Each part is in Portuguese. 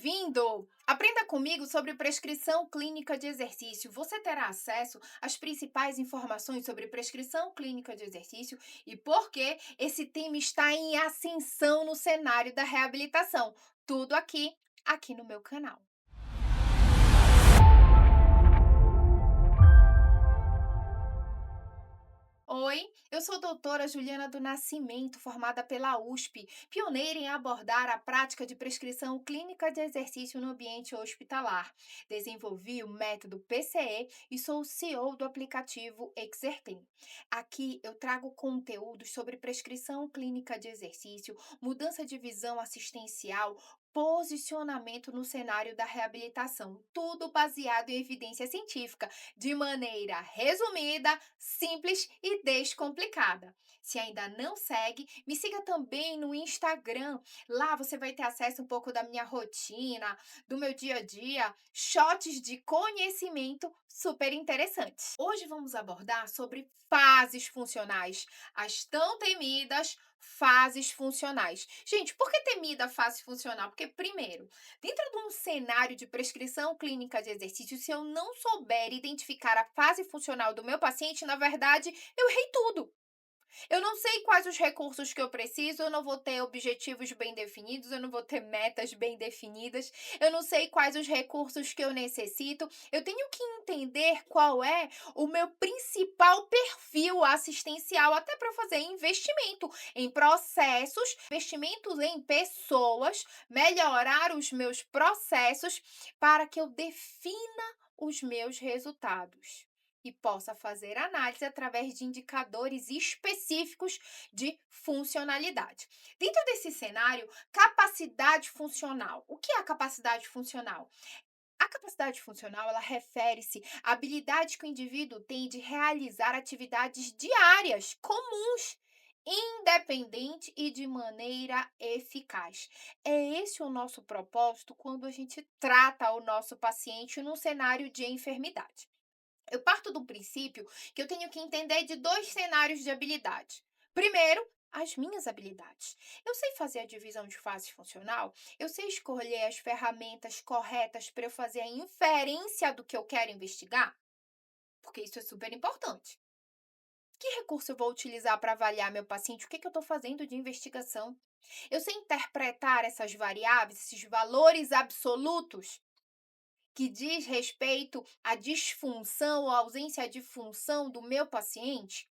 bem-vindo! Aprenda comigo sobre prescrição clínica de exercício. Você terá acesso às principais informações sobre prescrição clínica de exercício e por que esse tema está em ascensão no cenário da reabilitação. Tudo aqui no meu canal. Oi, eu sou doutora Juliana do Nascimento, formada pela USP, pioneira em abordar a prática de prescrição clínica de exercício no ambiente hospitalar. Desenvolvi o método PCE e sou o CEO do aplicativo Exerclean. Aqui eu trago conteúdos sobre prescrição clínica de exercício, mudança de visão assistencial, posicionamento no cenário da reabilitação, tudo baseado em evidência científica de maneira resumida, simples e descomplicada. Se ainda não segue, me siga também no Instagram. Lá você vai ter acesso um pouco da minha rotina, do meu dia a dia, shots de conhecimento super interessantes. Hoje vamos abordar sobre fases funcionais, as tão temidas fases funcionais. Gente, por que temida fase funcional? Porque, primeiro, dentro de um cenário de prescrição clínica de exercício, se eu não souber identificar a fase funcional do meu paciente, na verdade, eu errei tudo. Eu não sei quais os recursos que eu preciso, eu não vou ter objetivos bem definidos, eu não vou ter metas bem definidas, eu não sei quais os recursos que eu necessito. Eu tenho que entender qual é o meu principal perfil assistencial, até para fazer investimento em processos, investimentos em pessoas, melhorar os meus processos para que eu defina os meus resultados e possa fazer análise através de indicadores específicos de funcionalidade. Dentro desse cenário, capacidade funcional. O que é a capacidade funcional? A capacidade funcional, ela refere-se à habilidade que o indivíduo tem de realizar atividades diárias, comuns, independente e de maneira eficaz. É esse o nosso propósito quando a gente trata o nosso paciente num cenário de enfermidade. Eu parto do princípio que eu tenho que entender de dois cenários de habilidade. Primeiro, as minhas habilidades. Eu sei fazer a divisão de fase funcional, eu sei escolher as ferramentas corretas para eu fazer a inferência do que eu quero investigar, porque isso é super importante. Que recurso eu vou utilizar para avaliar meu paciente? O que eu estou fazendo de investigação? Eu sei interpretar essas variáveis, esses valores absolutos que diz respeito à disfunção ou ausência de função do meu paciente,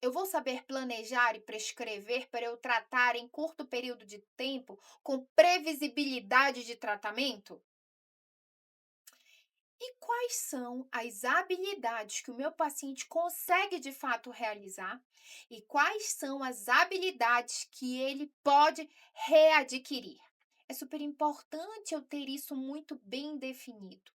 eu vou saber planejar e prescrever para eu tratar em curto período de tempo com previsibilidade de tratamento? E quais são as habilidades que o meu paciente consegue de fato realizar? E quais são as habilidades que ele pode readquirir? É super importante eu ter isso muito bem definido.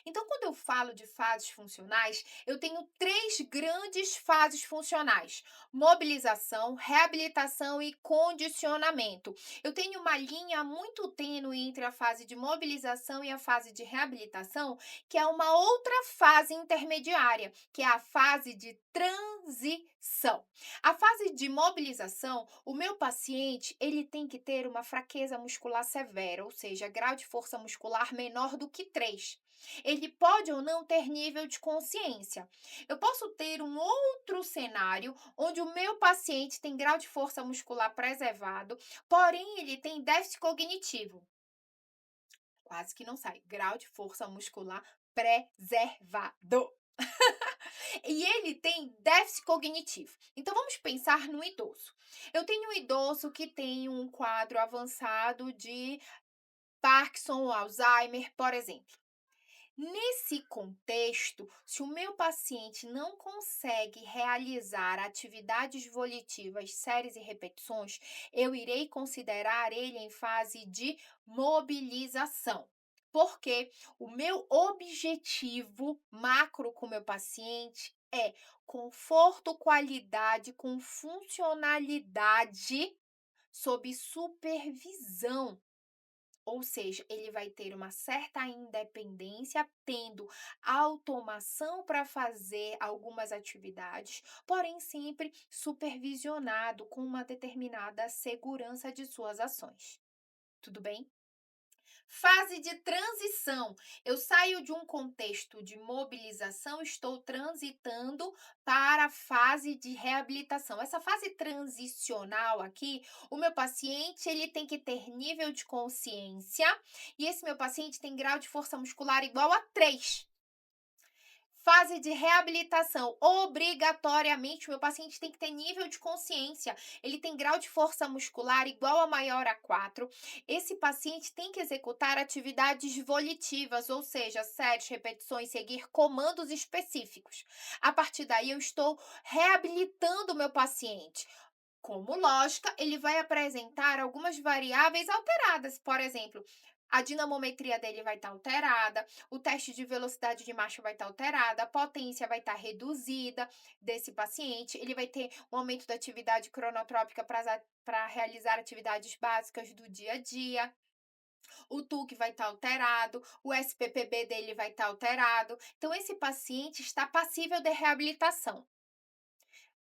Então, quando eu falo de fases funcionais, eu tenho três grandes fases funcionais: mobilização, reabilitação e condicionamento. Eu tenho uma linha muito tênue entre a fase de mobilização e a fase de reabilitação, que é uma outra fase intermediária, que é a fase de transição. A fase de mobilização, o meu paciente, ele tem que ter uma fraqueza muscular severa, ou seja, grau de força muscular menor do que 3. Ele pode ou não ter nível de consciência. Eu posso ter um outro cenário onde o meu paciente tem grau de força muscular preservado, porém ele tem déficit cognitivo. Quase que não sai. Grau de força muscular preservado. E ele tem déficit cognitivo. Então vamos pensar no idoso. Eu tenho um idoso que tem um quadro avançado de Parkinson ou Alzheimer, por exemplo. Nesse contexto, se o meu paciente não consegue realizar atividades volitivas, séries e repetições, eu irei considerar ele em fase de mobilização. Porque o meu objetivo macro com o meu paciente é conforto, qualidade com funcionalidade sob supervisão. Ou seja, ele vai ter uma certa independência, tendo automação para fazer algumas atividades, porém sempre supervisionado com uma determinada segurança de suas ações. Tudo bem? Fase de transição. Eu saio de um contexto de mobilização, estou transitando para a fase de reabilitação. Essa fase transicional aqui, o meu paciente, ele tem que ter nível de consciência e esse meu paciente tem grau de força muscular igual a 3. Fase de reabilitação. Obrigatoriamente, o meu paciente tem que ter nível de consciência. Ele tem grau de força muscular igual a maior a 4. Esse paciente tem que executar atividades volitivas, ou seja, séries, repetições, seguir comandos específicos. A partir daí, eu estou reabilitando o meu paciente. Como lógica, ele vai apresentar algumas variáveis alteradas. Por exemplo, a dinamometria dele vai estar alterada, o teste de velocidade de marcha vai estar alterada, a potência vai estar reduzida desse paciente, ele vai ter um aumento da atividade cronotrópica para realizar atividades básicas do dia a dia. O TUC vai estar alterado, o SPPB dele vai estar alterado. Então, esse paciente está passível de reabilitação.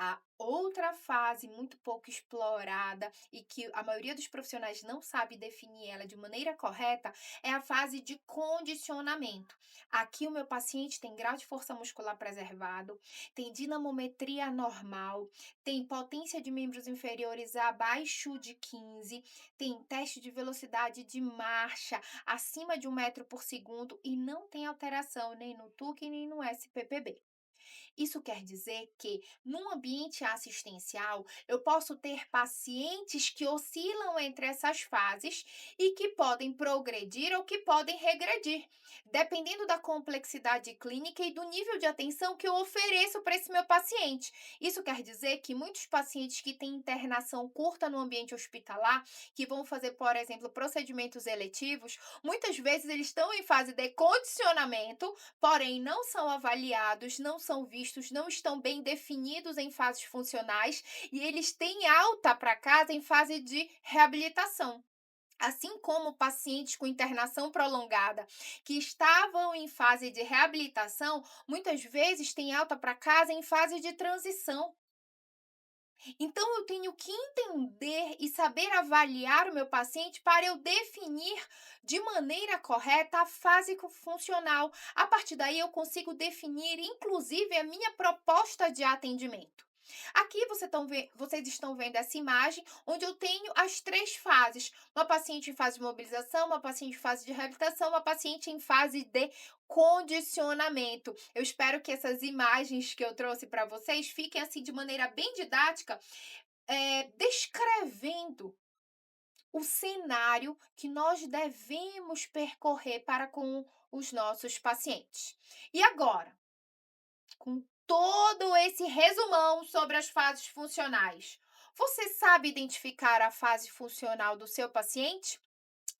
A outra fase muito pouco explorada e que a maioria dos profissionais não sabe definir ela de maneira correta é a fase de condicionamento. Aqui o meu paciente tem grau de força muscular preservado, tem dinamometria normal, tem potência de membros inferiores abaixo de 15, tem teste de velocidade de marcha acima de 1 metro por segundo e não tem alteração nem no TUC nem no SPPB. Isso quer dizer que, num ambiente assistencial, eu posso ter pacientes que oscilam entre essas fases e que podem progredir ou que podem regredir, dependendo da complexidade clínica e do nível de atenção que eu ofereço para esse meu paciente. Isso quer dizer que muitos pacientes que têm internação curta no ambiente hospitalar, que vão fazer, por exemplo, procedimentos eletivos, muitas vezes eles estão em fase de condicionamento, porém não são avaliados, não são vistos, não estão bem definidos em fases funcionais e eles têm alta para casa em fase de reabilitação. Assim como pacientes com internação prolongada que estavam em fase de reabilitação, muitas vezes têm alta para casa em fase de transição. Então, eu tenho que entender e saber avaliar o meu paciente para eu definir de maneira correta a fase funcional. A partir daí, eu consigo definir, inclusive, a minha proposta de atendimento. Aqui vocês estão vendo essa imagem onde eu tenho as três fases: uma paciente em fase de mobilização, uma paciente em fase de reabilitação, uma paciente em fase de condicionamento. Eu espero que essas imagens que eu trouxe para vocês fiquem assim de maneira bem didática, descrevendo o cenário que nós devemos percorrer para com os nossos pacientes. E agora, com todo esse resumão sobre as fases funcionais, você sabe identificar a fase funcional do seu paciente?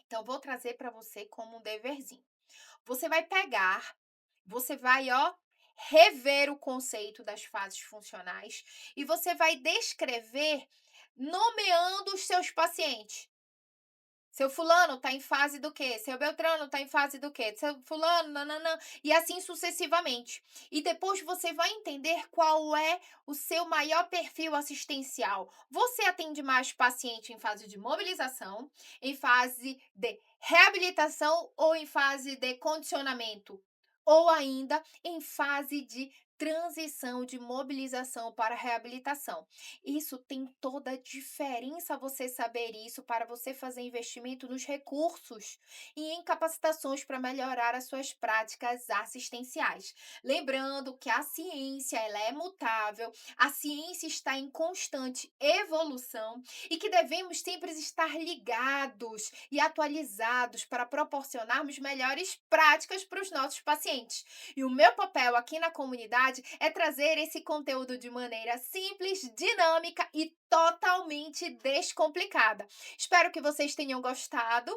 Então, vou trazer para você como um deverzinho. Você vai pegar, você vai, ó, rever o conceito das fases funcionais e você vai descrever nomeando os seus pacientes. Seu fulano está em fase do quê? Seu Beltrano está em fase do quê? Seu fulano, nananã, e assim sucessivamente. E depois você vai entender qual é o seu maior perfil assistencial. Você atende mais paciente em fase de mobilização, em fase de reabilitação ou em fase de condicionamento? Ou ainda em fase de transição de mobilização para reabilitação. Isso tem toda a diferença você saber isso para você fazer investimento nos recursos e em capacitações para melhorar as suas práticas assistenciais. Lembrando que a ciência ela é mutável, a ciência está em constante evolução e que devemos sempre estar ligados e atualizados para proporcionarmos melhores práticas para os nossos pacientes. E o meu papel aqui na comunidade é trazer esse conteúdo de maneira simples, dinâmica e totalmente descomplicada. Espero que vocês tenham gostado.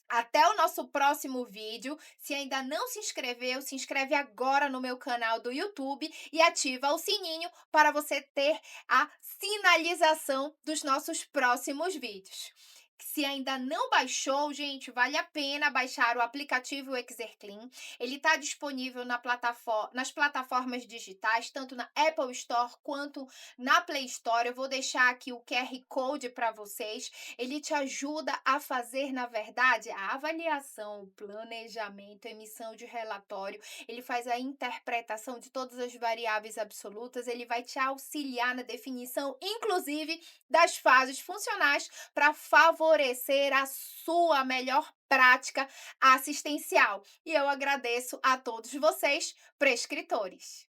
Até o nosso próximo vídeo. Se ainda não se inscreveu, se inscreve agora no meu canal do YouTube e ativa o sininho para você ter a sinalização dos nossos próximos vídeos. Se ainda não baixou, gente, vale a pena baixar o aplicativo Exerclean. Ele está disponível nas plataformas digitais, tanto na Apple Store quanto na Play Store. Eu vou deixar aqui o QR Code para vocês. Ele te ajuda a fazer, na verdade, a avaliação, o planejamento, a emissão de relatório. Ele faz a interpretação de todas as variáveis absolutas. Ele vai te auxiliar na definição, inclusive, das fases funcionais para favorecer a sua melhor prática assistencial. E eu agradeço a todos vocês, prescritores.